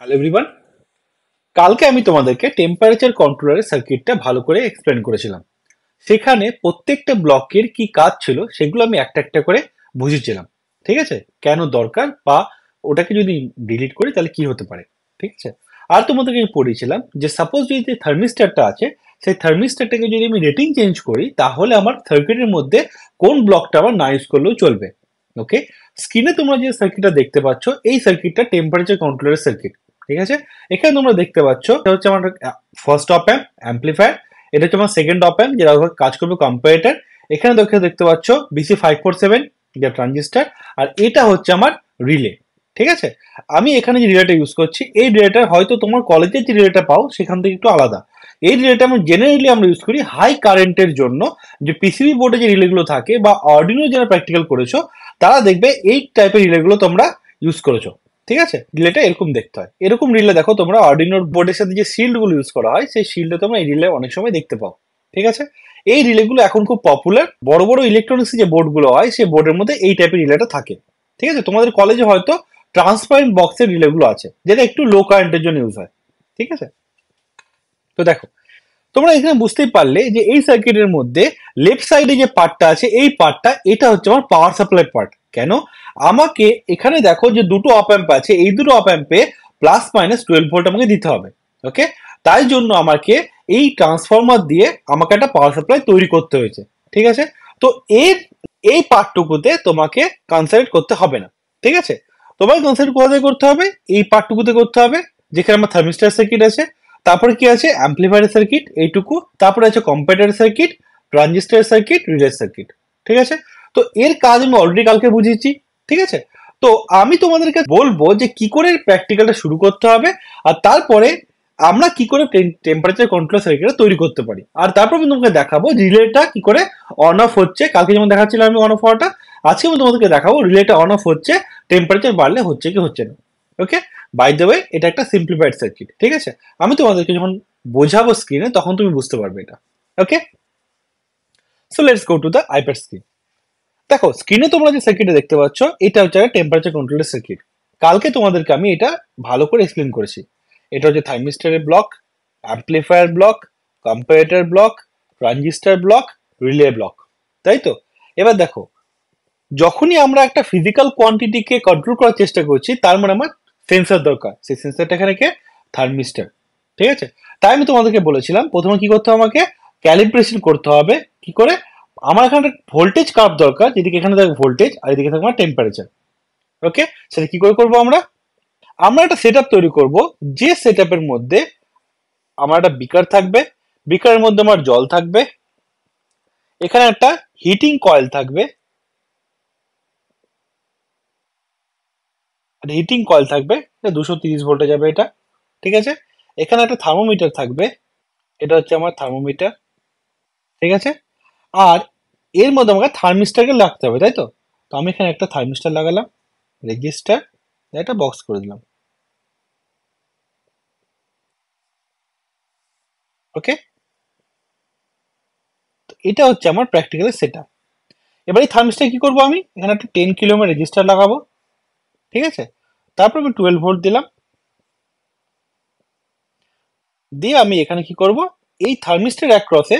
Hello everyone, কালকে আমি তোমাদেরকে টেম্পারেচার কন্ট্রোলারের সার্কিটটা ভালো করে এক্সপ্লেন করেছিলাম। সেখানে প্রত্যেকটা ব্লকের কি কাজ ছিল সেগুলো আমি একটা একটা করে বুঝেছিলাম। ঠিক আছে, কেন দরকার বা ওটাকে যদি ডিলিট করি তাহলে কি হতে পারে। ঠিক আছে, আর তোমাদেরকে আমি পড়িয়েছিলাম যে সাপোজ যদি যে থার্মিস্টারটা আছে সেই থার্মিস্টারটাকে যদি আমি রেটিং চেঞ্জ করি তাহলে আমার সার্কিটের মধ্যে কোন ব্লকটা আবার না ইউজ করলেও চলবে। ওকে, স্ক্রিনে তোমরা যে সার্কিটটা দেখতে পাচ্ছ এই সার্কিটটা টেম্পারেচার কন্ট্রোলারের সার্কিট। ঠিক আছে, এখানে তোমরা দেখতে পাচ্ছ এটা হচ্ছে আমার ফার্স্ট অপ অ্যাম্প অ্যাম্পলিফায়ার, এটা হচ্ছে আমার সেকেন্ড অপ অ্যাম্প যেটা কাজ করবে কম্পারেটর। এখানে দেখতে পাচ্ছ BC547 যেটা ট্রানজিস্টার, আর এটা হচ্ছে আমার রিলে। ঠিক আছে, আমি এখানে যে রিলেটা ইউজ করছি এই রিলেটা হয়তো তোমার কলেজের যে রিলেটা পাও সেখান থেকে একটু আলাদা। এই রিলেটা আমরা জেনারেলি ইউজ করি হাই কারেন্টের জন্য। যে পিসিবি বোর্ডে যে রিলেগুলো থাকে বা অর্ডিনো যারা প্র্যাকটিক্যাল করেছো তারা দেখবে এই টাইপের রিলেগুলো তোমরা ইউজ করেছো। ঠিক আছে, রিলেটা এরকম দেখতে হয়। এরকম রিলে দেখো তোমরা অর্ডিনোর বোর্ডের সাথে যে শিল্ড গুলো ইউজ করা হয় সেই শিল্ডে তোমরা এই রিলে অনেক সময় দেখতে পাও। ঠিক আছে, এই রিলেগুলো এখন খুব পপুলার। বড় বড় ইলেকট্রনিক্স যে বোর্ডগুলো হয় সেই বোর্ডের মধ্যে এই টাইপের রিলেটা থাকে। ঠিক আছে, তোমাদের কলেজে হয়তো ট্রান্সপারেন্ট বক্সের রিলেগুলো আছে যেটা একটু লো কারেন্টের জন্য ইউজ হয়। ঠিক আছে, তো দেখো তোমরা এখানে বুঝতেই পারলে যে এই সার্কিটের মধ্যে লেফট সাইডে যে পার্টটা আছে এই পার্টটা এটা হচ্ছে আমার পাওয়ার সাপ্লাই পার্ট। কেন আমাকে এখানে দেখো যে দুটো অপ অ্যাম্প আছে, এই দুটো অপ অ্যাম্পে +-12 ভোল্ট আমাকে দিতে হবে। ওকে, তাই জন্য আমাকে এই ট্রান্সফরমার দিয়ে আমাকে একটা পাওয়ার সাপ্লাই তৈরি করতে হয়েছে। ঠিক আছে, তো এর এই পার্টটুকুতে তোমাকে কনসেন্ট্রেট করতে হবে না। ঠিক আছে, তোমাকে কনসেন্ট্রেট কোথায় করতে হবে, এই পার্টটুকুতে করতে হবে যেখানে আমার থার্মিস্টার সার্কিট আছে। তারপরে কি আছে, অ্যাম্পলিফায়ার সার্কিট এইটুকু, তারপরে আছে comparator circuit, transistor circuit, relay circuit. ঠিক আছে, তো এর কাজ আমি অলরেডি কালকে বুঝিয়েছি। ঠিক আছে, তো আমি তোমাদেরকে বলবো যে কি করে প্র্যাকটিক্যালটা শুরু করতে হবে আর তারপরে আমরা কি করে টেম্পারেচার কন্ট্রোল সার্কিটটা তৈরি করতে পারি, আর তারপর আমি তোমাকে দেখাবো রিলেটা কি করে অন অফ হচ্ছে। কালকে যেমন দেখাচ্ছিলাম আমি অন অফ হওয়াটা, আজকে আমি তোমাদেরকে দেখাবো রিলেটা অন অফ হচ্ছে, টেম্পারেচার বাড়লে হচ্ছে কি হচ্ছে না। ওকে, বাই দ্য ওয়ে এটা একটা সিম্পলিফাইড সার্কিট। ঠিক আছে, আমি তোমাদেরকে যখন বোঝাবো স্ক্রিনে তখন তুমি বুঝতে পারবে এটা। Okay, so let's go to the iPad screen. দেখো স্ক্রিনে তোমরা যে সার্কিটটা দেখতে পাচ্ছ এটা হচ্ছে একটা টেম্পারেচার কন্ট্রোলের সার্কিট। কালকে তোমাদেরকে আমি এটা ভালো করে এক্সপ্লেন করেছি। এটা হচ্ছে থার্মিস্টরের block, amplifier block, comparator block, transistor block, relay block. তাই তো, এবার দেখো যখনই আমরা একটা ফিজিক্যাল কোয়ান্টিটিকে কন্ট্রোল করার চেষ্টা করছি তার মানে আমার সেন্সর দরকার। সেই সেন্সরটা এখানে কে, থার্মিস্টর। ঠিক আছে, তাই আমি তোমাদেরকে বলেছিলাম প্রথমে কি করতে হবে, আমাকে ক্যালিব্রেশন করতে হবে। কি করে, আমার এখানে ভোল্টেজ কার্ভ দরকার, যেদিকে এখানে থাকবে ভোল্টেজ আর এদিকে থাকবে আমার টেম্পারেচার। ওকে, সেটা কি করে করবো, আমরা আমরা একটা সেট তৈরি করব। যে সেট মধ্যে আমার একটা বিকার থাকবে, বিকারের মধ্যে আমার জল থাকবে, এখানে একটা হিটিং কয়েল থাকবে, হিটিং কয়েল থাকবে, 230 ভোল্টে যাবে এটা। ঠিক আছে, এখানে একটা থার্মোমিটার থাকবে, এটা হচ্ছে আমার থার্মোমিটার। ঠিক আছে, আর এর মধ্যে আমাকে থার্মিস্টারকে লাগতে হবে, তাই তো। তো আমি এখানে একটা থার্মিস্টার লাগালাম, রেজিস্টার, একটা বক্স করে দিলাম। ওকে, তো এটা হচ্ছে আমার প্র্যাকটিক্যালের সেট আপ। এবার এই থার্মিস্টার কি করবো, আমি এখানে একটা 10 কিলো রেজিস্টার লাগাবো। ঠিক আছে, তারপর আমি 12 ভোল্ট দিলাম, দিয়ে আমি এখানে কি করব, এই থার্মিস্টার অ্যাক্রসে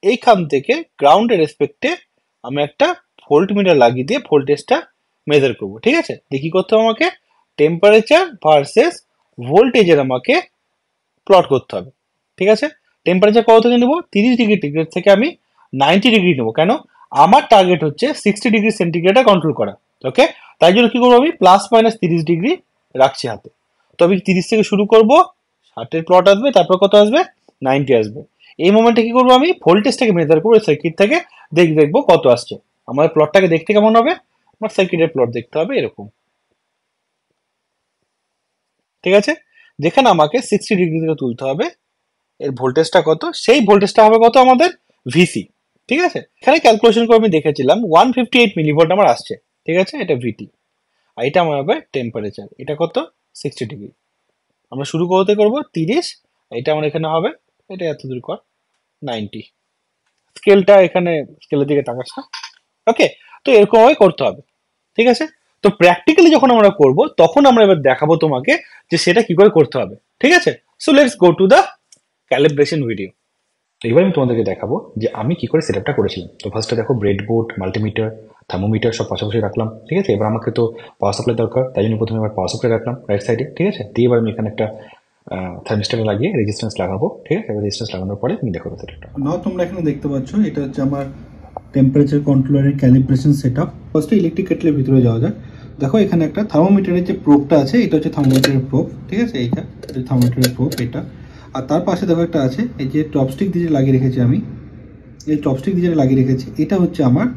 এইখান থেকে গ্রাউন্ডের রেসপেক্টে আমি একটা ভোল্ট মিটার লাগিয়ে দিয়ে ভোল্টেজটা মেজার করব। ঠিক আছে, দেখি করতে হবে আমাকে টেম্পারেচার ভার্সেস ভোল্টেজের আমাকে প্লট করতে হবে। ঠিক আছে, টেম্পারেচার কত থেকে নেবো, 30 ডিগ্রি থেকে আমি 90 ডিগ্রি নেবো। কেন, আমার টার্গেট হচ্ছে 60 ডিগ্রি সেন্টিগ্রেডে কন্ট্রোল করা। ওকে, তাই জন্য কি করবো, আমি +-30 ডিগ্রি রাখছি হাতে। তো আমি 30 থেকে শুরু করব, 60-এর প্লট আসবে, তারপর কত আসবে, 90 আসবে। এই মোমেন্টে কি করবো, আমি ভোল্টেজটাকে মেজার করবো সার্কিট থেকে, দেখবো কত আসছে। আমাদের প্লটটাকে দেখতে কেমন হবে, আমার সার্কিটের প্লট দেখতে হবে এরকম। ঠিক আছে, যেখানে আমাকে 60 ডিগ্রি থেকে তুলতে হবে, এর ভোল্টেজটা কত, সেই ভোল্টেজটা হবে কত আমাদের, ভিসি। ঠিক আছে, এখানে ক্যালকুলেশন করে আমি দেখেছিলাম 158 মিলিভোল্ট আমার আসছে। ঠিক আছে, এটা ভিটি, আর এটা আমার হবে টেম্পারেচার, এটা কত, 60 ডিগ্রি। আমরা শুরু করতে করবো 30, এটা আমার এখানে হবে, এটা এত দূর কর, 90। স্কেলটা এখানে, স্কেলের দিকে তাকাস না। ওকে, তো এরকম ভাবে করতে হবে। ঠিক আছে, তো প্র্যাকটিক্যালি যখন আমরা করব তখন আমরা এবার দেখাবো তোমাকে যে সেটা কি করে করতে হবে, ঠিক আছে? So let's go to the calibration video. তো এবার আমি তোমাদেরকে দেখাবো যে আমি কি করে সেটআপটা করেছিলাম। তো ফার্স্টে দেখো ব্রেডবোর্ড, মাল্টিমিটার, থার্মোমিটার সব পাশাপাশি রাখলাম, ঠিক আছে? এবার আমাকে তো পাওয়ার সাপ্লাই দরকার, তাই জন্য প্রথমে এবার পাওয়ার সাপ্লাই রাখলাম রাইট সাইডে, ঠিক আছে? দিয়ে এবার আমি এখানে একটা থার্মিস্টার লাগিয়ে রেজিস্ট্যান্স লাগাবো, ঠিক আছে? এবার রেজিস্ট্যান্স লাগানোর পরে তুমি দেখো সেটআপটা। নাও তোমরা এখানে দেখতে পাচ্ছ এটা হচ্ছে আমার টেম্পারেচার কন্ট্রোলারের ক্যালিব্রেশন সেটআপ। ফার্স্টে ইলেকট্রিক কেটলের ভিতরে যাওয়া যাক। দেখো এখানে একটা থার্মোমিটারের যে প্রোবটা আছে, এটা হচ্ছে থার্মোমিটারের প্রোব, ঠিক আছে? এটা থার্মোমিটারের প্রোব এটা। আর তার পাশে দেখো একটা আছে, এই যে টপস্টিক দিয়ে লাগিয়ে রেখেছি আমি, এই টপস্টিক দিয়ে লাগিয়ে রেখেছি, এটা হচ্ছে আমার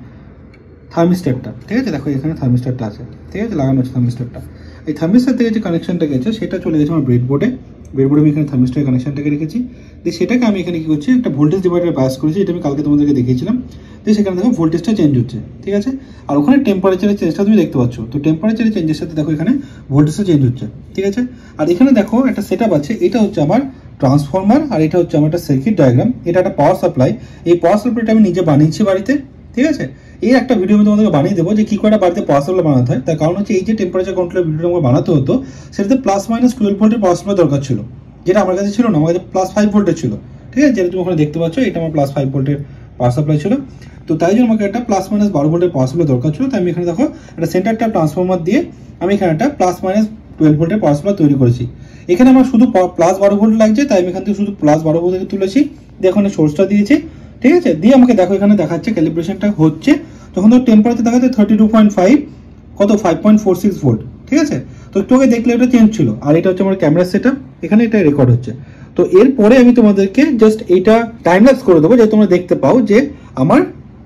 থার্মিস্টারটা, ঠিক আছে? দেখো এখানে থার্মিস্টারটা আছে, ঠিক আছে? লাগানো আছে থার্মিস্টারটা। এই থার্মিস্টার থেকে যে কানেকশনটা গেছে সেটা চলে গেছে আমার ব্রেডবোর্ডে। ব্রেডবোর্ডে আমি এখানে থার্মিস্টারের কানেকশনটাকে রেখেছি। দিয়ে সেটাকে আমি এখানে কি করছি, একটা ভোল্টেজ ডিভাইডার বায়াস করেছি, এটা আমি কালকে তোমাদেরকে দেখিয়েছিলাম। দিয়ে সেখানে দেখো ভোল্টেজটা চেঞ্জ হচ্ছে, ঠিক আছে? আর ওখানে টেম্পারেচারের চেঞ্জটা তুমি দেখতে পাচ্ছ। তো টেম্পারেচারের চেঞ্জের সাথে দেখো এখানে ভোল্টেজটা চেঞ্জ হচ্ছে, ঠিক আছে? আর এখানে দেখো একটা সেটআপ আছে, এটা হচ্ছে আমার ট্রান্সফরমার, আর এটা হচ্ছে আমার একটা সার্কিট ডায়াগ্রাম, এটা একটা পাওয়ার সাপ্লাই। এই পাওয়ার সাপ্লাইটা আমি নিজে বানিয়েছি বাড়িতে, ঠিক আছে? এই একটা ভিডিও আমি তোমাদেরকে বানিয়ে দেবো যে কি করে বাড়িতে পাওয়ার সাপ্লাই বানাতে হয়। তার কারণ হচ্ছে এই যে টেম্পারেচার কন্ট্রোলের ভিডিওটা আমাকে বানাতে হতো, সেটাতে +- 12 ভোল্টের পাওয়ার সাপ্লাই দরকার ছিল, যেটা আমার কাছে ছিল না। আমার কাছে +5 ভোল্টের ছিল, ঠিক আছে? যেটা তুমি ওখানে দেখতে পাচ্ছ, এটা আমার +5 ভোল্টের পাওয়ার সাপ্লাই ছিল। তো তাই জন্য আমাকে একটা +- 12 ভোল্টের পাওয়ার সাপ্লাই দরকার ছিল। তাই আমি এখানে দেখো একটা সেন্টারটা ট্রান্সফরমার দিয়ে আমি এখানে একটা +- 12 ভোল্টের পাওয়ার সাপ্লাই তৈরি করেছি। এখানে আমার শুধু +12 ভোল্ট লাগছে, তাই আমি এখান থেকে শুধু +12 ভোল্ট থেকে তুলেছি, দিয়ে এখানে সোর্সটা দিয়েছি, ঠিক আছে? দিয়ে আমাকে দেখো এখানে দেখাচ্ছে ক্যালিব্রেশনটা হচ্ছে। যখন তো টেম্পারেচার দেখাচ্ছে 32.5, কত 5.46 ভোল্ট, ঠিক আছে? তো একটু আগে দেখলে এটা চেঞ্জ ছিল। আর এটা হচ্ছে আমার ক্যামেরা সেটআপ, এখানে এটা রেকর্ড হচ্ছে। তো এরপরে আমি তোমাদেরকে জাস্ট এইটা টাইম ল্যাপস করে দেবো, যাতে তোমরা দেখতে পাও যে আমার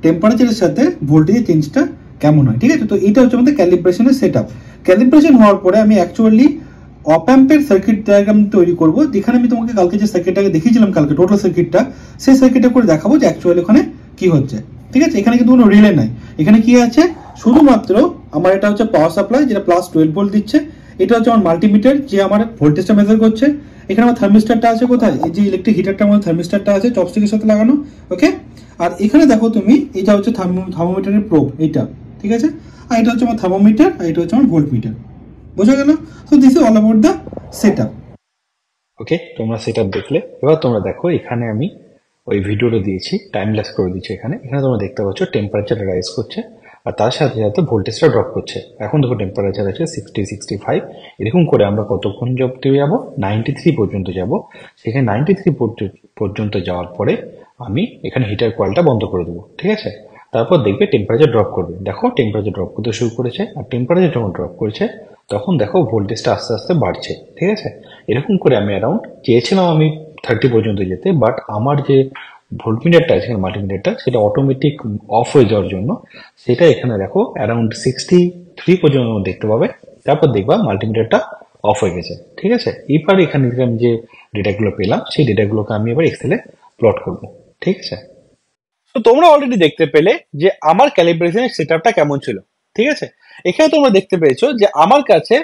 টেম্পারেচারের সাথে ভোল্টেজের চেঞ্জটা কেমন হয়, ঠিক আছে? তো এটা হচ্ছে আমাদের ক্যালিব্রেশনের সেটআপ। ক্যালিব্রেশন হওয়ার পরে আমি অ্যাকচুয়ালি অপ-অ্যাম্পের সার্কিট ডায়াগ্রাম তৈরি করব, যেখানে আমি তোমাকে কালকে যে সার্কিটটাকে দেখিয়েছিলাম, কালকে টোটাল সার্কিটটা, সেই সার্কিটটা করে দেখাবো যে অ্যাকচুয়ালি ওখানে কি হচ্ছে, ঠিক আছে? এখানে কিন্তু কোনো রিলে নাই, এখানে কি আছে শুধুমাত্র আমার এটা হচ্ছে পাওয়ার সাপ্লাই, যেটা +12 ভোল্ট দিচ্ছে। এটা হচ্ছে আমার মাল্টিমিটার, যে আমার ভোল্টেজটা মেজার করছে। এখানে আমার থার্মিস্টারটা আছে, কোথায়? এই যে ইলেকট্রিক হিটারটার মধ্যে থার্মিস্টারটা আছে চপস্টিকের সাথে লাগানো, ওকে? আর এখানে দেখো তুমি, এটা হচ্ছে থার্মোমিটারের প্রোব, এইটা, ঠিক আছে? আর এটা হচ্ছে আমার থার্মোমিটার, আর এটা হচ্ছে আমার ভোল্ট মিটার। বোঝা গেল? So this is all about the setup. Okay, তোমরা সেটআপ দেখলে। এবার তোমরা দেখো এখানে আমি ওই ভিডিওটা দিয়েছি, টাইম ল্যাপস করে দিচ্ছি। এখানে এখানে তোমরা দেখতে পাচ্ছ টেম্পারেচার রাইজ করছে আর তার সাথে সাথে ভোল্টেজটা ড্রপ করছে। এখন দেখো টেম্পারেচার আছে 60-65, এরকম করে আমরা কতক্ষণ অব্দি যাবো? 93 পর্যন্ত যাব। সেখানে 93 পর্যন্ত যাওয়ার পরে আমি এখানে হিটার কয়েলটা বন্ধ করে দেবো, ঠিক আছে? তারপর দেখবে টেম্পারেচার ড্রপ করবে। দেখো টেম্পারেচার ড্রপ করতে শুরু করেছে, আর টেম্পারেচার যখন ড্রপ করেছে তখন দেখো ভোল্টেজটা আস্তে আস্তে বাড়ছে, ঠিক আছে? এরকম করে আমি অ্যারাউন্ড চেয়েছিলাম আমি 30 পর্যন্ত যেতে, বাট আমার যে ভোল্টমিটারটা আছে, মাল্টিমিটারটা, সেটা অটোমেটিক অফ হয়ে যাওয়ার জন্য সেটা এখানে দেখো অ্যারাউন্ড 63 পর্যন্ত দেখতে পাবে। তারপর দেখবা মাল্টিমিটারটা অফ হয়ে গেছে, ঠিক আছে? এবার এখানে আমি যে ডেটাগুলো পেলাম সেই ডেটাগুলোকে আমি এবার এক্সেলে প্লট করব, ঠিক আছে? তো তোমরা অলরেডি দেখতে পেলে যে আমার ক্যালিব্রেশনের সেটআপটা কেমন ছিল, ঠিক আছে? এখানে তোমরা দেখতে পেয়েছো যে আমার কাছে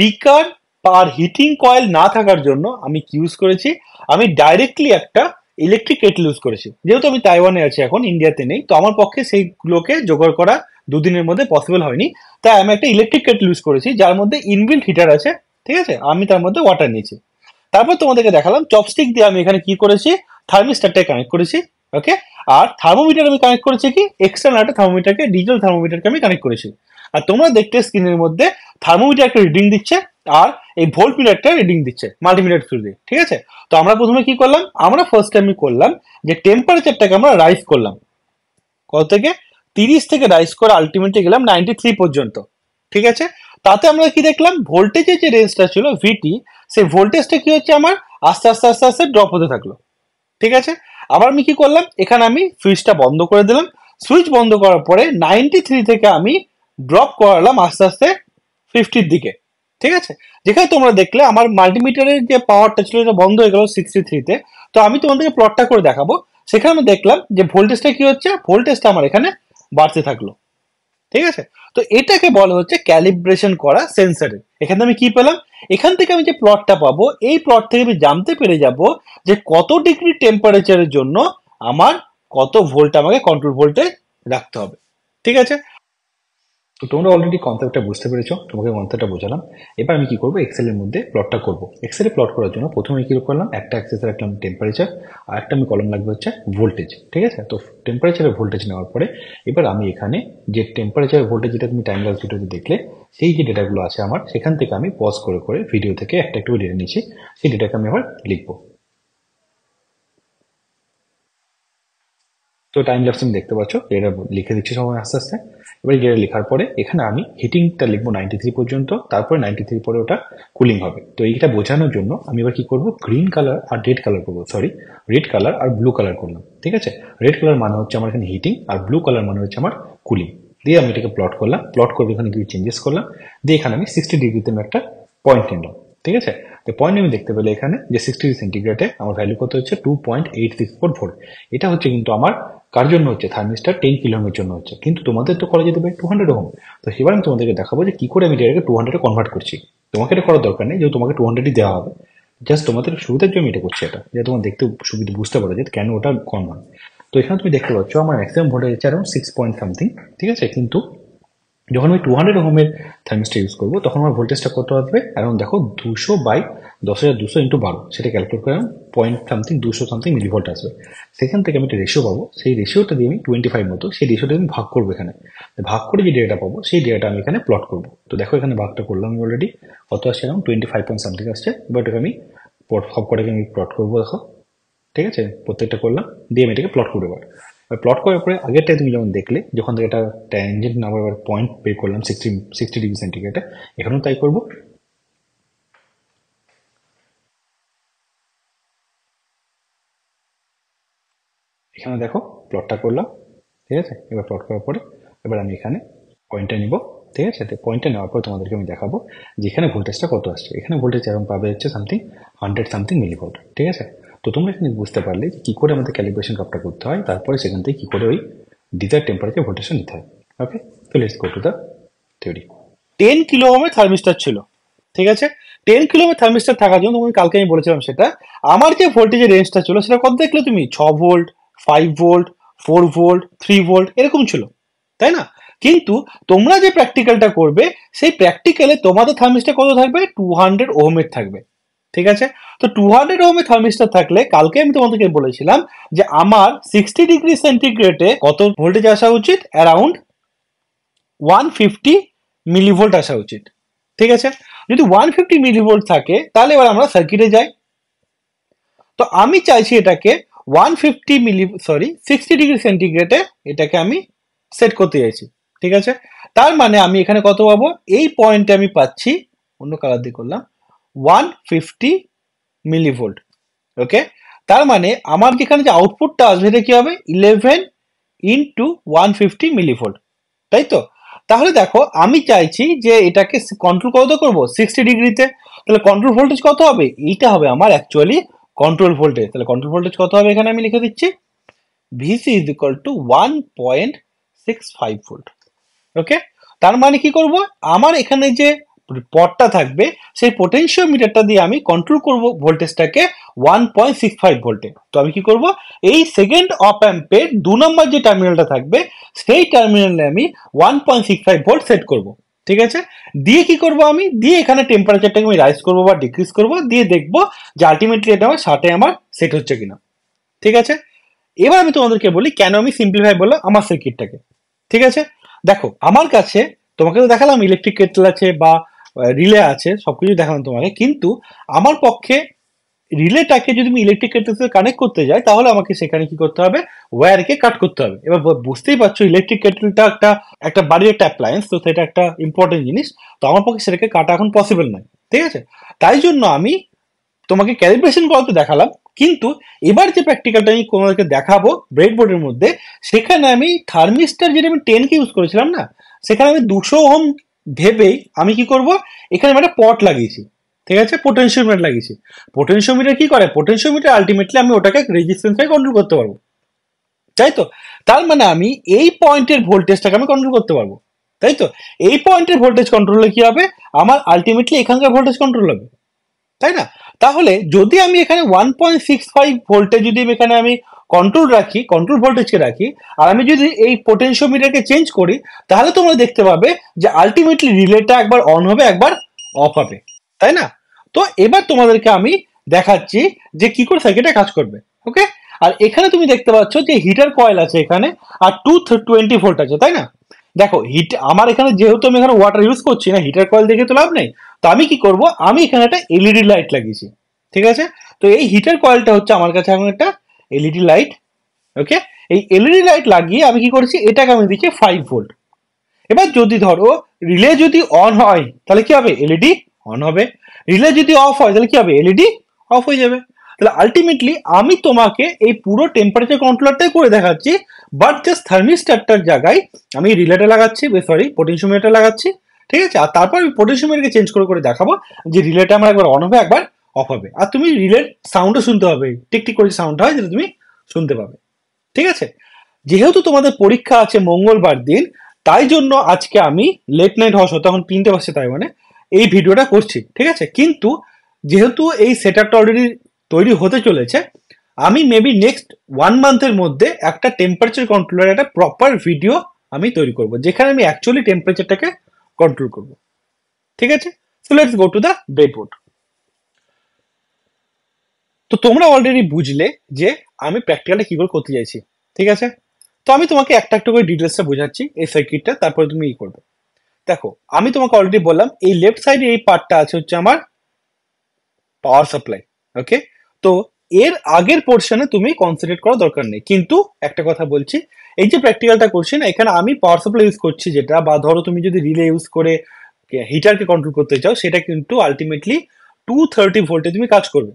বিকার পার হিটিং কয়েল না থাকার জন্য আমি কি ইউজ করেছি, আমি ডাইরেক্টলি একটা ইলেকট্রিক কেটল ইউজ করেছি। যেহেতু আমি তাইওয়ানে আছি, এখন ইন্ডিয়াতে নেই, তো আমার পক্ষে সেইগুলোকে জোগাড় করা দুদিনের মধ্যে পসিবল হয়নি। তাই আমি একটা ইলেকট্রিক কেটল ইউজ করেছি, যার মধ্যে ইনবিল্ট হিটার আছে, ঠিক আছে? আমি তার মধ্যে ওয়াটার নিয়েছি। তারপর তোমাদেরকে দেখালাম চপস্টিক দিয়ে আমি এখানে কি করেছি, থার্মিস্টারটাকে কানেক্ট করেছি, ওকে? আর থার্মোমিটার আমি কানেক্ট করেছি কি, এক্সটার্নাল একটা থার্মোমিটারকে, ডিজিটাল থার্মোমিটারকে আমি কানেক্ট করেছি। আর তোমরা দেখতে স্ক্রিনের মধ্যে থার্মোমিটার একটা রিডিং দিচ্ছে, আর এই ভোল্ট মিটারটা রিডিং দিচ্ছে মাল্টিমিটার থ্রু দিয়ে, ঠিক আছে? তো আমরা প্রথমে কি করলাম, আমরা ফার্স্ট টাইম করলাম যে টেম্পারেচারটাকে আমরা রাইজ করলাম। কত থেকে? 30 থেকে রাইজ করে আলটিমেটলি গেলাম 93 পর্যন্ত, ঠিক আছে? তাতে আমরা কি দেখলাম, ভোল্টেজের যে রেঞ্জটা ছিল ভিটি, সেই ভোল্টেজটা কি হচ্ছে আমার আস্তে আস্তে আস্তে আস্তে ড্রপ হতে থাকলো, ঠিক আছে? আবার আমি কি করলাম, এখানে আমি সুইচটা বন্ধ করে দিলাম। সুইচ বন্ধ করার পরে 93 থেকে আমি ড্রপ করালাম আস্তে আস্তে 50-র দিকে, ঠিক আছে? যেখানে তোমরা দেখলে আমার মাল্টিমিটারের যে পাওয়ারটা ছিল এটা বন্ধ হয়ে গেল 63-তে। তো আমি তোমাদেরকে প্লটটা করে দেখাবো। সেখানে আমি দেখলাম যে ভোল্টেজটা কি হচ্ছে, ভোল্টেজটা আমার এখানে বাড়তে থাকলো, ঠিক আছে? তো এটাকে বলা হচ্ছে ক্যালিব্রেশন করা সেন্সরে। এখানে আমি কি পেলাম, এখান থেকে আমি যে প্লটটা পাবো, এই প্লট থেকে আমি জানতে পেরে যাব যে কত ডিগ্রি টেম্পারেচারের জন্য আমার কত ভোল্ট আমাকে কন্ট্রোল ভোল্টে রাখতে হবে, ঠিক আছে? তো তোমরা অলরেডি কনসেপ্টটা বুঝতে পেরেছো, তোমাকে কনসেপ্টটা বোঝালাম। এবার আমি কি করবো, এক্সেলের মধ্যে প্লটটা করবো। এক্সেলে প্লট করার জন্য প্রথমে কি করলাম, একটা অ্যাক্সেসে রাখলাম টেম্পারেচার, আর একটা আমি কলম লাগবে হচ্ছে ভোল্টেজ। ঠিক আছে, তো টেম্পারেচারের ভোল্টেজ নেওয়ার পরে এবার আমি এখানে যে টেম্পারেচার ভোল্টেজ, যেটা তুমি টাইম ল্যাপস ভিডিওতে দেখলে, সেই যে ডেটাগুলো আছে আমার, সেখান থেকে আমি পজ করে করে ভিডিও থেকে একটা একটু ডেটা নিচ্ছি, সেই ডেটাকে আমি আবার লিখবো। তো টাইম ল্যাপস তুমি দেখতে পাচ্ছ, এটা লিখে দিচ্ছি সময় আস্তে আস্তে। এবার এটা লেখার পরে এখানে আমি হিটিংটা লিখবো 93 পর্যন্ত, তারপরে 93 পরে ওটা কুলিং হবে। তো এইটা বোঝানোর জন্য আমি এবার কি করবো, গ্রিন কালার আর রেড কালার করবো, সরি রেড কালার আর ব্লু কালার করলাম। ঠিক আছে, রেড কালার মানে হচ্ছে আমার এখানে হিটিং, আর ব্লু কালার মানে হচ্ছে আমার কুলিং। দিয়ে আমি এটাকে প্লট করলাম, প্লট করে এখানে কিছু চেঞ্জেস করলাম, দিয়ে এখানে আমি 60 ডিগ্রিতে আমি একটা পয়েন্ট নিলাম। ঠিক আছে, তো পয়েন্ট আমি দেখতে পেলে এখানে যে 60 সেন্টিগ্রেডে আমার ভ্যালু কত হচ্ছে 2.864 ভোল্ট। এটা হচ্ছে কিন্তু আমার কার জন্য হচ্ছে, থার্মিস্টার 10 কিলো ওহমের জন্য হচ্ছে, কিন্তু তোমাদের তো করা যেতে পারে 200 ওহম। তো এবার আমি তোমাদেরকে দেখাবো যে কি করে আমি এটাকে 200-এ কনভার্ট করছি। তোমাকে এটা করার দরকার নেই, যেহেতু তোমাকে 200-ই দেওয়া হবে। জাস্ট তোমাদের সুবিধার জন্য এটা করছি, এটা যাতে তোমার দেখতে সুবিধা বুঝতে পারো যে কেন ওটা কম হয়। তো এখানে তুমি দেখতে পাচ্ছ আমার ম্যাক্সিমাম ভোল্টেজ হচ্ছে অ্যারাউন্ড 6 পয়েন্ট সামথিং। ঠিক আছে, কিন্তু যখন আমি 200 ওহমের থার্মিস্টার ইউজ করবো তখন আমার ভোল্টেজটা কত আসবে, এখন দেখো 200/10,200 × 12, সেটা ক্যালকুলেট করে পয়েন্ট সামথিং 200 সামথিং মিলিভোল্ট আসবে। সেখান থেকে আমি একটা রেশিও পাবো, সেই রেশিওটা দিয়ে আমি 25 মতো, সেই রেশিওটা আমি ভাগ করবো এখানে। ভাগ করে যে ডেটা পাবো সেই ডেটা আমি এখানে প্লট করবো। তো দেখো এখানে ভাগটা করলাম আমি অলরেডি, কত আসছে, এখন 25 পয়েন্ট সামথিং আসছে। এবার এটাকে আমি সব কটাকে আমি প্লট করবো, দেখো। ঠিক আছে, প্রত্যেকটা করলাম, দিয়ে আমি এটাকে প্লট করবো। এবার প্লট করার পরে আগেরটাই তুমি যেমন দেখলে, যখন থেকে একটা ট্যানজেন্ট নাম্বার এবার পয়েন্ট বের করলাম 60 ডিগ্রি সেন্টিগ্রেডে, এখানেও তাই করবো। এখানে দেখো প্লটটা করলাম। ঠিক আছে, এবার প্লট করার পরে এবার আমি এখানে পয়েন্টটা নিব। ঠিক আছে, তো পয়েন্টটা নেওয়ার পর তোমাদেরকে আমি দেখাবো যে এখানে ভোল্টেজটা কত আসছে। এখানে ভোল্টেজ এরকম পাবে হচ্ছে সামথিং 100 সামথিং মিলিভোল্ট। ঠিক আছে, তো তোমরা এখানে বুঝতে পারলে যে কী করে আমাদের ক্যালিব্রেশন কাপটা করতে হয়, তারপরে সেখান থেকে কী করে ওই ডিজায়ার টেম্পারেচার ভোল্টেজটা নিতে হয়। ওকে, তো let's go to the theory. 10 kilo ওহমের থার্মিস্টার ছিল। ঠিক আছে, 10 কিলো ওহমের থার্মিস্টার থাকার জন্য তুমি কালকে আমি বলেছিলাম সেটা, আমার যে ভোল্টেজের রেঞ্জটা ছিল সেটা কত দেখলে তুমি, 6 ভোল্ট, 5 ভোল্ট, 4 ভোল্ট, 3 ভোল্ট এরকম ছিল, তাই না? কিন্তু তোমরা যে প্র্যাকটিক্যালটা করবে, সেই প্র্যাকটিক্যালে তোমাদের থার্মিস্টার কত থাকবে, 200 ওহমের থাকবে। ঠিক আছে, তো 200 ওহমের থার্মিস্টার থাকলে কালকে আমি তোমাদেরকে বলেছিলাম যে আমার 60 ডিগ্রি সেন্টিগ্রেডে কত ভোল্টেজ আসা উচিত, অ্যারাউন্ড 150 মিলিভোল্ট আসা উচিত। ঠিক আছে, যদি 150 মিলিভোল্ট থাকে তাহলে এবার আমরা সার্কিটে যাই। তো আমি চাইছি এটাকে 60 ডিগ্রি সেন্টিগ্রেডে এটাকে আমি সেট করতে চাইছি। ঠিক আছে, তার মানে আমি এখানে কত পাবো, এই পয়েন্টে আমি পাচ্ছি, অন্য কালার দিয়ে করলাম, 150 মিলিভোল্ট। ওকে, তার মানে আমার যেখানে যে আউটপুটটা আসবে এটা কি হবে, 11 × 150 মিলিভোল্ট, তাই তো? তাহলে দেখো আমি চাইছি যে এটাকে কন্ট্রোল কত করবো, 60 ডিগ্রিতে। তাহলে কন্ট্রোল ভোল্টেজ কত হবে, এইটা হবে আমার অ্যাকচুয়ালি কন্ট্রোল ভোল্টেজ। তাহলে কন্ট্রোল ভোল্টেজ কত হবে, এখানে আমি লিখে দিচ্ছি, VC is equal to 1.65 volt. Okay, তার মানে কি করব, আমার এখানে যে পটটা থাকবে সেই পোটেনশিওমিটারটা দিয়ে আমি কন্ট্রোল করব ভোল্টেজটাকে 1.65 ভোল্টে। তো আমি কি করব, এই সেকেন্ড অপ অ্যাম্পের 2 নম্বর যে টার্মিনালটা থাকবে সেই টার্মিনালে আমি 1.65 ভোল্ট সেট করব। ঠিক আছে, দিয়ে কি করব, আমি দিয়ে এখানে টেম্পারেচারটাকে আমি রাইজ করবো বা ডিক্রিজ করব, দিয়ে দেখবো যে আলটিমেটলি এটা আমার 60-এ আমার সেট হচ্ছে কিনা। ঠিক আছে, এবার আমি তোমাদেরকে বলি কেন আমি সিম্পলিফাই বললাম আমার সার্কিটটাকে। ঠিক আছে, দেখো আমার কাছে, তোমাকে তো দেখালাম ইলেকট্রিক কেটল আছে বা রিলে আছে, সবকিছু দেখালাম তোমাকে, কিন্তু আমার পক্ষে রিলেটাকে যদি আমি ইলেকট্রিক কেটলের সাথে কানেক্ট করতে যাই তাহলে আমাকে সেখানে কি করতে হবে, ওয়্যারকে কাট করতে হবে। এবার বুঝতেই পারছো ইলেকট্রিক কেটলটা একটা একটা বাড়ির একটা অ্যাপ্লায়েন্স, তো সেটা একটা ইম্পর্টেন্ট জিনিস। তো আমার পক্ষে সেটাকে কাটা এখন পসিবল নয়। ঠিক আছে, তাই জন্য আমি তোমাকে ক্যালিব্রেশন করাতে দেখালাম, কিন্তু এবার যে প্র্যাকটিক্যালটা আমি তোমাদেরকে দেখাবো ব্রেডবোর্ডের মধ্যে, সেখানে আমি থার্মিস্টার যেটা আমি 10 কে ইউজ করেছিলাম না, সেখানে আমি 200 ওহম ভেবেই আমি কি করব, এখানে আমি একটা পট লাগিয়েছি। ঠিক আছে, পোটেনশিওমিটার লাগিয়েছি। পোটেনশিওমিটার কি করে, পোটেনশিওমিটার আলটিমেটলি আমি ওটাকে রেজিস্ট্যান্সে কন্ট্রোল করতে পারবো, তাই তো? তার মানে আমি এই পয়েন্টের ভোল্টেজটাকে আমি কন্ট্রোল করতে পারবো, তাই তো? এই পয়েন্টের ভোল্টেজ কন্ট্রোল হলে কি হবে, আমার আলটিমেটলি এখানকার ভোল্টেজ কন্ট্রোল হবে, তাই না? তাহলে যদি আমি এখানে 1.65 ভোল্টে যদি এখানে আমি কন্ট্রোল রাখি, কন্ট্রোল ভোল্টেজকে রাখি, আর আমি যদি এই পোটেনশিওমিটারকে চেঞ্জ করি, তাহলে তোমরা দেখতে পাবে যে আলটিমেটলি রিলেটা একবার অন হবে, একবার অফ হবে, তাই না? তো এবার তোমাদেরকে আমি দেখাচ্ছি যে কি করে সার্কিটটা কাজ করবে। ওকে, আর এখানে তুমি দেখতে পাচ্ছ যে হিটার কয়েল আছে এখানে, আর 220 ভোল্ট আছে, তাই না? দেখো হিট আমার এখানে, যেহেতু আমি এখানে ওয়াটার ইউজ করছি না, হিটার কয়েল দেখে তো লাভ নেই। তো আমি কি করব, আমি এখানে একটা এলইডি লাইট লাগিয়েছি, ঠিক আছে? তো এই হিটার কয়েলটা হচ্ছে আমার কাছে এখন একটা এলইডি লাইট। ওকে, এই এলইডি লাইট লাগিয়ে আমি কি করেছি, এটাকে আমি দিচ্ছি 5 ভোল্ট। এবার যদি ধরো রিলে যদি অন হয় তাহলে কি হবে, এলইডি অন হবে। রিলে যদি অফ হয় তাহলে কি হবে, এলইডি অফ হয়ে যাবে। তাহলে আলটিমেটলি আমি তোমাকে এই পুরো টেম্পারেচার কন্ট্রোলারটাই করে দেখাচ্ছি, বাট জাস্ট থার্মিস্ট্যাটটার জায়গায় আমি রিলেটা লাগাচ্ছি, সরি পোটেনশিওমিটার লাগাচ্ছি, ঠিক আছে? আর তারপর আমি পোটেনশিওমিটারকে চেঞ্জ করে করে দেখাবো যে রিলেটা আমার একবার অন হবে, একবার অফ হবে। আর তুমি রিলের সাউন্ডও শুনতে হবে, টিকটিক করে সাউন্ড হয়, যেটা তুমি শুনতে পাবে, ঠিক আছে? যেহেতু তোমাদের পরীক্ষা আছে মঙ্গলবার দিন, তাই জন্য আজকে আমি লেট নাইট হওয়া সত্ত্বেও, এখন 3টে বাজছে তাই মানে এই ভিডিওটা করছি, ঠিক আছে? কিন্তু যেহেতু এই সেটআপটা অলরেডি তৈরি হতে চলেছে, আমি মেবি নেক্সট 1 মান্থের মধ্যে একটা টেম্পারেচার কন্ট্রোলার, একটা প্রপার ভিডিও আমি তৈরি করব, যেখানে আমি অ্যাকচুয়ালি টেম্পারেচারটাকে কন্ট্রোল করব, ঠিক আছে? So let's go to the breadboard. তো তোমরা অলরেডি বুঝলে যে আমি প্র্যাকটিক্যালটা কি করে করতে চাইছি, ঠিক আছে? তো আমি তোমাকে একটা একটা করে ডিটেলসটা বোঝাচ্ছি এই সার্কিটটা, তারপরে তুমি ই করবে। দেখো আমি তোমাকে অলরেডি বললাম, এই লেফট সাইডে এই পার্টটা আছে হচ্ছে আমার পাওয়ার সাপ্লাই। ওকে, তো এর আগের পোর্শনে তুমি কনসেন্ট্রেট করার দরকার নেই, কিন্তু একটা কথা বলছি, এই যে প্র্যাকটিক্যালটা করছি না, এখানে আমি পাওয়ার সাপ্লাই ইউজ করছি যেটা, বা ধরো তুমি যদি রিলে ইউজ করে হিটারকে কন্ট্রোল করতে চাও, সেটা কিন্তু আলটিমেটলি 230 ভোল্টে তুমি কাজ করবে।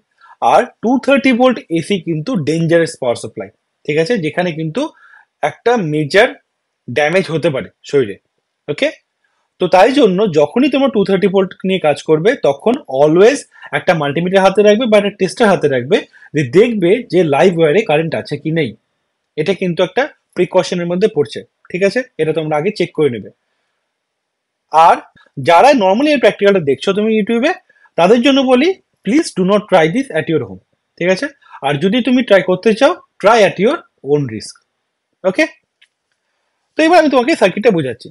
আর 230 ভোল্ট এসি কিন্তু ডেঞ্জারাস পাওয়ার সাপ্লাই, ঠিক আছে? যেখানে কিন্তু একটা মেজর ড্যামেজ হতে পারে শরীরে। ওকে, তো তাই জন্য যখনই তোমরা 230 ভোল্ট নিয়ে কাজ করবে, তখন অলওয়েজ একটা মাল্টিমিটার হাতে রাখবে বা একটা টেস্টার হাতে রাখবে, যে দেখবে যে লাইভ ওয়্যারে কারেন্ট আছে কি নেই। এটা কিন্তু একটা প্রিকশনের মধ্যে পড়ছে, ঠিক আছে? এটা তোমরা আগে চেক করে নেবে। আর যারা নর্মালি এই প্র্যাকটিক্যালটা দেখছো তুমি ইউটিউবে, তাদের জন্য বলি, please do not try this at your home, ঠিক আছে? আর যদি তুমি ট্রাই করতে চাও, try at your own risk. Okay, তো এবার আমি তোমাকে সার্কিটটা বোঝাচ্ছি।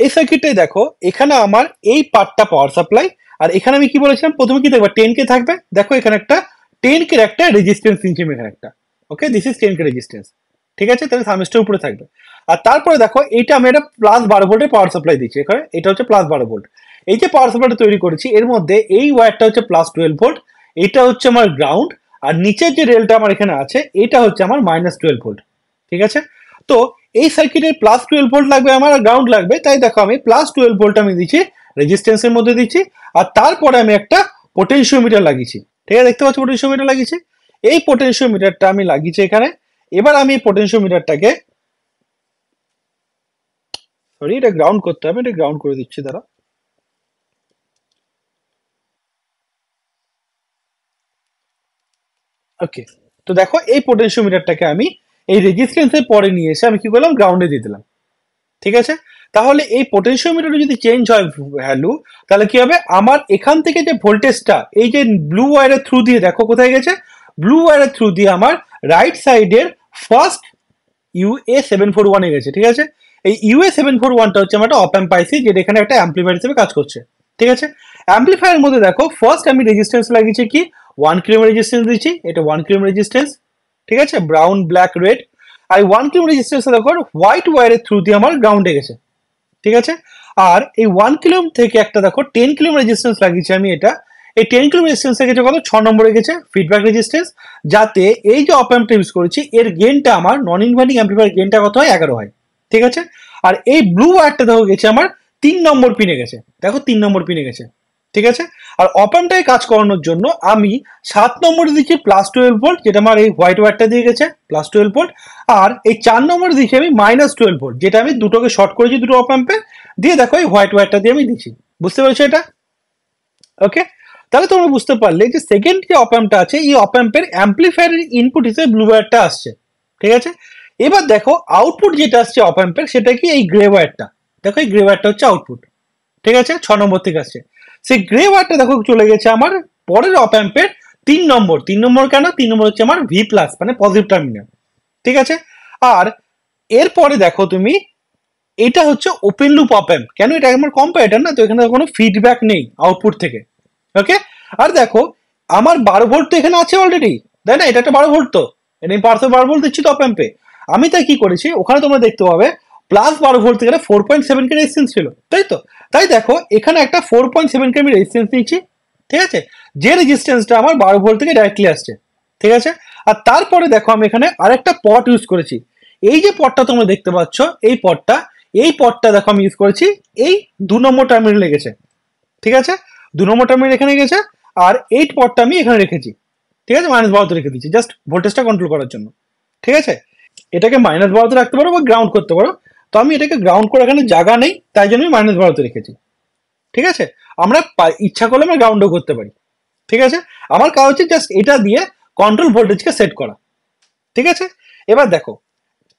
এই সার্কিটটাই দেখো, এখানে আমার এই পার্টটা পাওয়ার সাপ্লাই, আর এখানে আমি কি বলেছিলাম, প্রথমে কি দেখবা 10K থাকবে। দেখো এখানে একটা 10K একটা রেজিস্ট্যান্স নিয়েছি এখানে একটা। ওকে, দিস ইজ 10K রেজিস্ট্যান্স, ঠিক আছে? তাহলে থার্মিস্টর উপরে থাকবে। আর তারপরে দেখো এইটা আমি একটা +12 ভোল্টের পাওয়ার সাপ্লাই দিচ্ছি এখানে, এটা হচ্ছে +12 ভোল্ট। এই যে পাওয়ার সাপ্লাইটা তৈরি করেছি, এর মধ্যে এই ওয়্যারটা হচ্ছে +12 ভোল্ট, এটা হচ্ছে আমার গ্রাউন্ড, আর নিচের যে রেলটা আমার এখানে আছে, এটা হচ্ছে আমার -12 ভোল্ট, ঠিক আছে? তো এই সার্কিটের +12 ভোল্ট লাগবে আমার, আর গ্রাউন্ড লাগবে, তাই দেখো আমি +12 ভোল্ট আমি দিচ্ছি রেজিস্ট্যান্সের মধ্যে দিচ্ছি, আর তারপরে আমি একটা পোটেনশিওমিটার লাগিয়েছি, ঠিক আছে? দেখতে পাচ্ছ পোটেনশিওমিটার লাগিয়েছি, এই পোটেনশিওমিটারটা আমি লাগিয়েছি এখানে। এবার আমি এই পোটেনশিওমিটারটাকে, সরি এটা গ্রাউন্ড করতে হবে, এটা গ্রাউন্ড করে দিচ্ছি, দাঁড়া। ওকে, তো দেখো এই পোটেনশিওমিটারটাকে আমি এই রেজিস্ট্যান্সের পরে নিয়ে এসে আমি কি করলাম, গ্রাউন্ডে দিয়ে দিলাম, ঠিক আছে? তাহলে এই পোটেনশিওমিটারে যদি চেঞ্জ হয় ভ্যালু, তাহলে কি হবে, আমার এখান থেকে যে ভোল্টেজটা এই যে ব্লু ওয়্যারের থ্রু দিয়ে, দেখো কোথায় গেছে, ব্লু ওয়্যারের থ্রু দিয়ে আমার রাইট সাইডের ফার্স্ট UA741 গেছে, ঠিক আছে? এই UA741টা হচ্ছে আমার একটা অপ অ্যাম্প আইসি, যেটা এখানে একটা অ্যাম্পলিফায়ার হিসেবে কাজ করছে, ঠিক আছে? অ্যাম্পলিফায়ারের মধ্যে দেখো ফার্স্ট আমি রেজিস্ট্যান্স লাগিয়েছি কি, 1 কিলো রেজিস্ট্যান্স দিচ্ছি, এটা 1 কিলো রেজিস্ট্যান্স, ঠিক আছে? Brown black red. আর 1 কিলো রেজিস্ট্যান্স দেখো হোয়াইট ওয়্যারের থ্রু দিয়ে আমার গ্রাউন্ডে গেছে, ঠিক আছে? আর এই 1 কিলো থেকে একটা দেখো 10 কিলো রেজিস্ট্যান্স লাগিয়েছি আমি, এটা এই 10 কিলো রেজিস্ট্যান্স গেছে কত, 6 নম্বরে গেছে ফিডব্যাক রেজিস্ট্যান্স, যাতে এই যে অপ অ্যাম্পটা ইউজ করেছি এর গেনটা আমার নন ইনভার্টিং অ্যাম্পলিফায়ার গেনটা কত হয়, 11 হয়, ঠিক আছে? আর এই ব্লু ওয়্যারটা দেখো গেছে আমার 3 নম্বর পিনে গেছে, দেখো 3 নম্বর পিনে গেছে, ঠিক আছে? আর অপ অ্যাম্পটাকে কাজ করানোর জন্য আমি 7 নম্বরে দিচ্ছি +12 ভোল্ট, যেটা আমার এই হোয়াইট ওয়্যারটা দিয়ে গেছে +12 ভোল্ট। আর এই 4 নম্বরে দিচ্ছি আমি -12 ভোল্ট, যেটা আমি দুটোকে শর্ট করেছি দুটো অপ অ্যাম্পে দিয়ে, দেখো এই হোয়াইট ওয়্যারটা দিয়ে আমি দিচ্ছি। বুঝতে পেরেছো এটা? ওকে, তাহলে তোমরা বুঝতে পারলে যে সেকেন্ড যে অপ অ্যাম্পটা আছে, এই অপ অ্যাম্পের অ্যাম্পলিফায়ারের ইনপুট হিসেবে ব্লু ওয়্যারটা আসছে, ঠিক আছে? এবার দেখো আউটপুট যেটা আসছে অপ অ্যাম্পের, সেটা কি, এই গ্রে ওয়্যারটা, দেখো এই গ্রে ওয়্যারটা হচ্ছে আউটপুট, ঠিক আছে? 6 নম্বর থেকে আসছে, সেই গ্রে ওয়্যারটা দেখো চলে গেছে আমার পরের অপ অ্যাম্পের তিন নম্বর কেন? 3 নম্বর হচ্ছে আমার ভি প্লাস মানে পজিটিভ টার্মিনাল, ঠিক আছে। আর এরপরে দেখো তুমি, এটা হচ্ছে ওপেন লুপ অপ অ্যাম্প। কেন? এটা আমার কম্পারেটর না, তো এখানে কোনো ফিডব্যাক নেই আউটপুট থেকে। ওকে। আর দেখো আমার 12 ভোল্ট তো এখানে আছে অলরেডি, তাই না? এটা একটা 12 ভোল্ট, তো এটা আমি 12 ভোল্ট দিচ্ছি তো অপ অ্যাম্পে। আমি তাই কি করেছি, ওখানে তোমরা দেখতে পাবে +12 ভোল্ট থেকে 4.7 কে রেজিস্ট্যান্স ছিল, তাই তো। তাই দেখো এখানে একটা 4.7 কে আমি রেজিস্ট্যান্স নিচ্ছি, ঠিক আছে, যে রেজিস্ট্যান্সটা আমার 12 ভোল্ট থেকে ডাইরেক্টলি আসছে, ঠিক আছে। আর তারপরে দেখো আমি এখানে আরেকটা পট ইউজ করেছি। এই যে পটটা তোমরা দেখতে পাচ্ছ, এই পটটা দেখো আমি ইউজ করেছি এই 2 নম্বর টার্মিনালে গেছে, ঠিক আছে। 2 নম্বর টার্মিনাল এখানে গেছে, আর এই পটটা আমি এখানে রেখেছি, ঠিক আছে, -12 রেখে দিচ্ছি জাস্ট ভোল্টেজটা কন্ট্রোল করার জন্য, ঠিক আছে। এটাকে -12 রাখতে পারো বা গ্রাউন্ড করতে পারো, তো আমি এটাকে গ্রাউন্ড করে এখানে জায়গা নেই, তাই জন্য আমি -12 রেখেছি, ঠিক আছে। আমরা ইচ্ছা করলে আমরা গ্রাউন্ডও করতে পারি, ঠিক আছে। আমার কাজ হচ্ছে জাস্ট এটা দিয়ে কন্ট্রোল ভোল্টেজকে সেট করা, ঠিক আছে। এবার দেখো,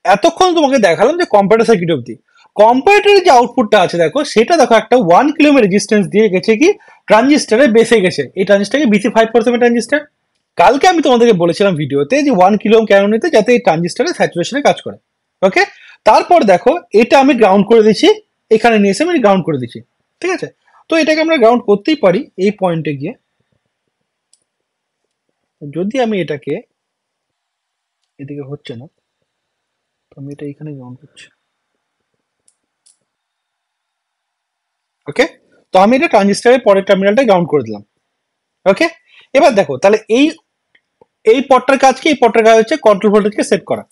এতক্ষণ তোমাকে দেখালাম যে কম্পারেটর সার্কিট অব্দি। কম্পারেটরের যে আউটপুটটা আছে দেখো, সেটা দেখো একটা 1 কিলো রেজিস্ট্যান্স দিয়ে গেছে কি ট্রানজিস্টারের বেসে গেছে। এই ট্রানজিস্টারকে BC547 ট্রানজিস্টার। কালকে আমি তোমাদেরকে বলেছিলাম ভিডিওতে যে 1 কিলো কেন নিতে, যাতে এই ট্রানজিস্টারে স্যাচুরেশনে কাজ করে। ওকে। তারপর দেখো এটা আমি গ্রাউন্ড করে দিচ্ছি, এখানে নিয়ে এসে আমি গ্রাউন্ড করে দিচ্ছি, ঠিক আছে। তো এটাকে আমরা গ্রাউন্ড করতেই পারি এই পয়েন্টে গিয়ে। যদি আমি এটাকে, এদিকে হচ্ছে না, তো আমি এটা এখানে গ্রাউন্ড করছি। ওকে। তো আমি এটা ট্রানজিস্টারের পরের টার্মিনালটা গ্রাউন্ড করে দিলাম। ওকে। এবার দেখো তাহলে এই এই পটটার কাজ কি? এই পটটার কাজ হচ্ছে কন্ট্রোল ভোল্টেজকে সেট করা।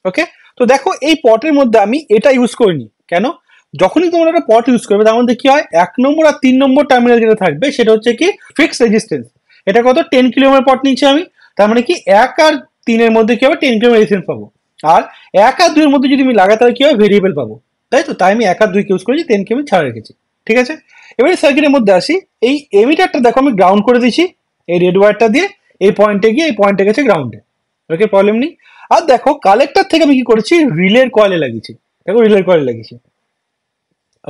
ওকে। তো দেখো এই পটের মধ্যে আমি এটা ইউজ করিনি কেন? যখনই তোমরা একটা পট ইউজ করবে তার মধ্যে কি হয়, 1 নম্বর আর 3 নম্বর টার্মিনাল যেটা থাকবে সেটা হচ্ছে কি ফিক্সড রেজিস্ট্যান্স। এটা কত? 10 কিলো পট নিচ্ছি আমি, তার মানে কি 1 আর 3-এর মধ্যে কি হবে, 10 কিলো রেজিস্ট্যান্স পাবো। আর 1 আর 2-এর মধ্যে যদি আমি লাগাই তাহলে কি হবে, ভেরিয়েবল পাবো, তাই তো। তাই আমি 1 আর 2 ইউজ করেছি, 10 কে আমি ছাড়া রেখেছি, ঠিক আছে। এবারে সার্কিটের মধ্যে আসি। এই এমিটারটা দেখো আমি গ্রাউন্ড করে দিচ্ছি এই রেড ওয়্যারটা দিয়ে, এই পয়েন্টে গিয়ে এই পয়েন্টে গেছে গ্রাউন্ডে। ওকে, প্রবলেম নেই। আর দেখো কালেক্টর থেকে আমি কি করেছি, রিলের কয়েলে লাগিয়েছি। দেখো রিলের কয়েলে লাগিয়েছি।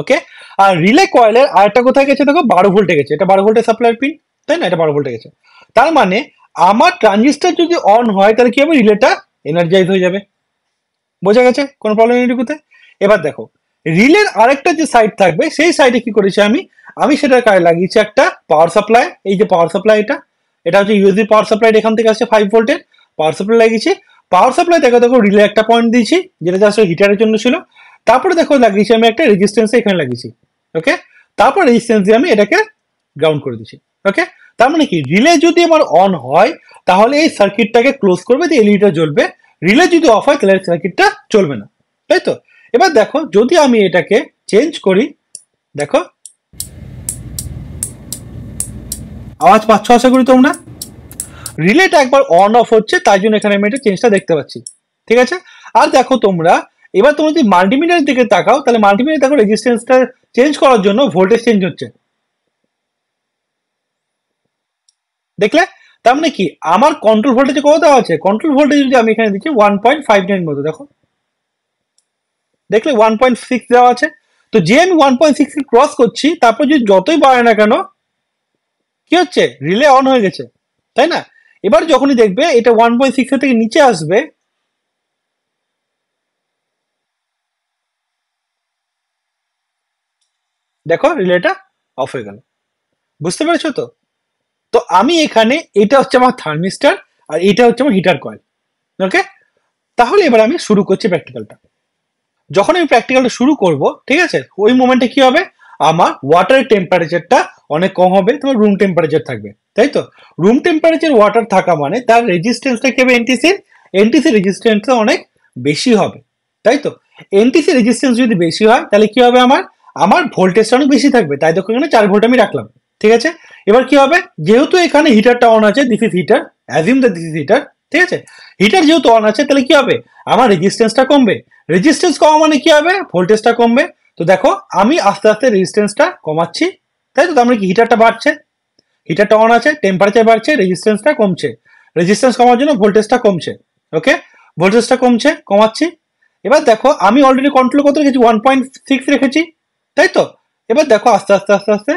ওকে। আর রিলে কয়েলের আরেকটা কোথায় গেছে দেখো, 12 ভোল্টে গেছে। এটা 12 ভোল্টের সাপ্লাই পিন, তাই না? এটা 12 ভোল্টে গেছে। তার মানে আমার ট্রানজিস্টার যদি অন হয় তাহলে কি হবে, রিলেটা এনার্জাইজ হয়ে যাবে। বোঝা গেছে? কোনো প্রবলেম নেই এটুকুতে। এবার দেখো রিলের আরেকটা যে সাইড থাকবে সেই সাইডে কি করেছি আমি, আমি সেটার কাজে লাগিয়েছি একটা পাওয়ার সাপ্লাই। এই যে পাওয়ার সাপ্লাই, এটা হচ্ছে ইউএসবি পাওয়ার সাপ্লাই, এখান থেকে আসছে 5 ভোল্টের পাওয়ার সাপ্লাই লাগিয়েছি। পাওয়ার সাপ্লাই দেখো দেখো রিলে একটা পয়েন্ট দিয়েছি যেটা জাস্ট হিটারের জন্য ছিল। তারপরে দেখো লাগিয়েছি আমি একটা রেজিস্ট্যান্স এখানে লাগিয়েছি। ওকে। তারপর রেজিস্ট্যান্স দিয়ে আমি এটাকে গ্রাউন্ড করে দিচ্ছি। ওকে। তার মানে কি, রিলে যদি আমার অন হয় তাহলে এই সার্কিটটাকে ক্লোজ করবে, দিয়ে এলইডিটা জ্বলবে। রিলে যদি অফ হয় তাহলে সার্কিটটা চলবে না, তাই তো। এবার দেখো যদি আমি এটাকে চেঞ্জ করি, দেখো আওয়াজ পাচ্ছ আশা করি তোমরা। রিলেটা একবার অন অফ হচ্ছে, তাই জন্য এখানে আমি এটা চেঞ্জটা দেখতে পাচ্ছি, ঠিক আছে। আর দেখো তোমরা, এবার তোমরা যদি মাল্টিমিটারের দিকে তাকাও তাহলে মাল্টিমিটার দেখো রেজিস্ট্যান্সটা চেঞ্জ করার জন্য ভোল্টেজ চেঞ্জ হচ্ছে, দেখলে। তার মানে কি, আমার কন্ট্রোল ভোল্টেজ কত দেওয়া আছে, কন্ট্রোল ভোল্টেজ যদি আমি এখানে দিচ্ছি 1.59 মতো, দেখো দেখলে 1.6 দেওয়া আছে। তো যে আমি 1.6 ক্রস করছি, তারপর যদি যতই বাড়ে না কেন কি হচ্ছে, রিলে অন হয়ে গেছে, তাই না। এবার যখনই দেখবে এটা 1.6 থেকে নিচে আসবে, দেখো রিলেটা অফ হয়ে গেল। বুঝতে পেরেছো তো? তো আমি এখানে, এটা হচ্ছে আমার থার্মিস্টার আর এটা হচ্ছে আমার হিটার কয়েল। ওকে। তাহলে এবার আমি শুরু করছি প্র্যাকটিক্যালটা। যখন আমি প্র্যাকটিক্যালটা শুরু করব, ঠিক আছে, ওই মোমেন্টে কি হবে, আমার ওয়াটারের টেম্পারেচারটা অনেক কম হবে, তোমার রুম টেম্পারেচার থাকবে, তাই তো। রুম টেম্পারেচার ওয়াটার থাকা মানে তার রেজিস্ট্যান্সটা কি হবে, এনটিসি রেজিস্ট্যান্সটা অনেক বেশি হবে, তাই তো। এনটিসি রেজিস্ট্যান্স যদি বেশি হয় তাহলে কি হবে, আমার আমার ভোল্টেজটা অনেক বেশি থাকবে, তাই দেখো এখানে 4 ভোল্ট আমি রাখলাম, ঠিক আছে। এবার কি হবে, যেহেতু এখানে হিটারটা অন আছে, this is heater, assume that this is heater, ঠিক আছে। হিটার যেহেতু অন আছে তাহলে কি হবে, আমার রেজিস্ট্যান্সটা কমবে। রেজিস্ট্যান্স কমা মানে কি হবে, ভোল্টেজটা কমবে। তো দেখো আমি আস্তে আস্তে রেজিস্ট্যান্সটা কমাচ্ছি, তাই তো। তার মানে কি, হিটারটা বাড়ছে, হিটারটা অন আছে, টেম্পারেচার বাড়ছে, রেজিস্ট্যান্সটা কমছে। রেজিস্ট্যান্স কমার জন্য ভোল্টেজটা কমছে। ওকে। ভোল্টেজটা কমছে, কমাচ্ছি। এবার দেখো আমি অলরেডি কন্ট্রোল কত রেখেছি, 1.6 রেখেছি, তাই তো। এবার দেখো আস্তে আস্তে আস্তে আস্তে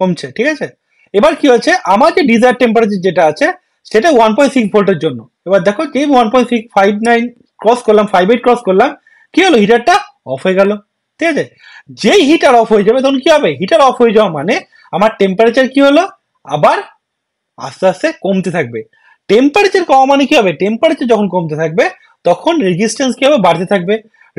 কমছে, ঠিক আছে। এবার কি হচ্ছে, আমার যে ডিজায়ার টেম্পারেচার যেটা আছে সেটা 1.6 ভোল্টের জন্য। এবার দেখো যে 1.659 ক্রস করলাম, 58 ক্রস করলাম, কি হলো, হিটারটা অফ হয়ে গেল। ঠিক আছে, যেই হিটার অফ হয়ে যাবে তখন কি হবে, হিটার অফ হয়ে যাওয়া মানে আমার টেম্পারেচার কি হলো, আবার আস্তে আস্তে কমতে থাকবে। টেম্পারেচার কমা মানে কি হবে, টেম্পারেচার যখন কমতে থাকবে তখন রেজিস্ট্যান্স কি হবে, বাড়তে থাকবে।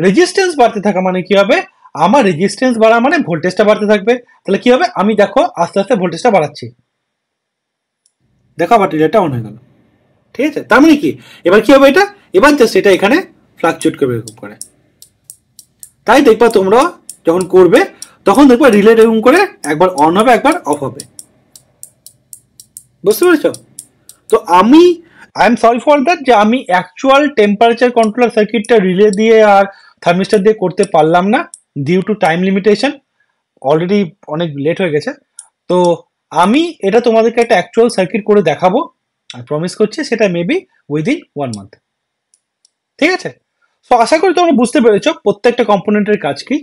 রেজিস্ট্যান্স বাড়তে থাকা মানে কি হবে, আমার রেজিস্ট্যান্স বাড়া মানে ভোল্টেজটা বাড়তে থাকবে। তাহলে কি হবে, আমি দেখো আস্তে আস্তে ভোল্টেজটা বাড়াচ্ছি, দেখো আবার রিলেটা অন হয়ে গেল। ঠিক আছে, তার মানে কি, এবার কি হবে এটা, এবার জাস্ট এটা এখানে ফ্লাকচুয়েট করবে এরকম করে। তাই দেখবা তোমরা যখন করবে তখন দেখবা রিলে এরকম করে একবার অন হবে একবার অফ হবে। বুঝতে পেরেছ? তো I am sorry for that যে আমি অ্যাকচুয়াল টেম্পারেচার কন্ট্রোলার সার্কিটটা রিলে দিয়ে আর থার্মিস্টার দিয়ে করতে পারলাম না, due to time limitation. Already অনেক লেট হয়ে গেছে। তো আমি এটা তোমাদেরকে একটা অ্যাকচুয়াল সার্কিট করে দেখাবো, আর প্রমিস করছি সেটা মেবি উইদিন 1 মান্থ। ঠিক আছে, তো আশা করি তোমরা বুঝতে পেরেছো প্রত্যেকটা কম্পোনেন্টের কাজ কি।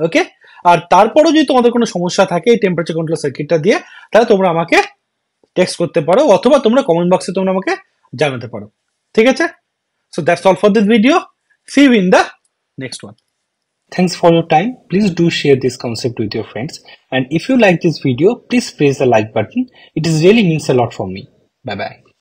ওকে, আর তারপরেও যদি তোমাদের কোনো সমস্যা থাকে এই টেম্পারেচার কন্ট্রোল সার্কিটটা দিয়ে, তাহলে তোমরা আমাকে টেক্সট করতে পারো অথবা তোমরা কমেন্ট বক্সে তোমরা আমাকে জানাতে পারো। ঠিক আছে, so that's all for this video, see you in the next one. Thanks for your time. Please do share this concept with your friends. And if you like this video, please press the like button. It is really means a lot for me. Bye bye.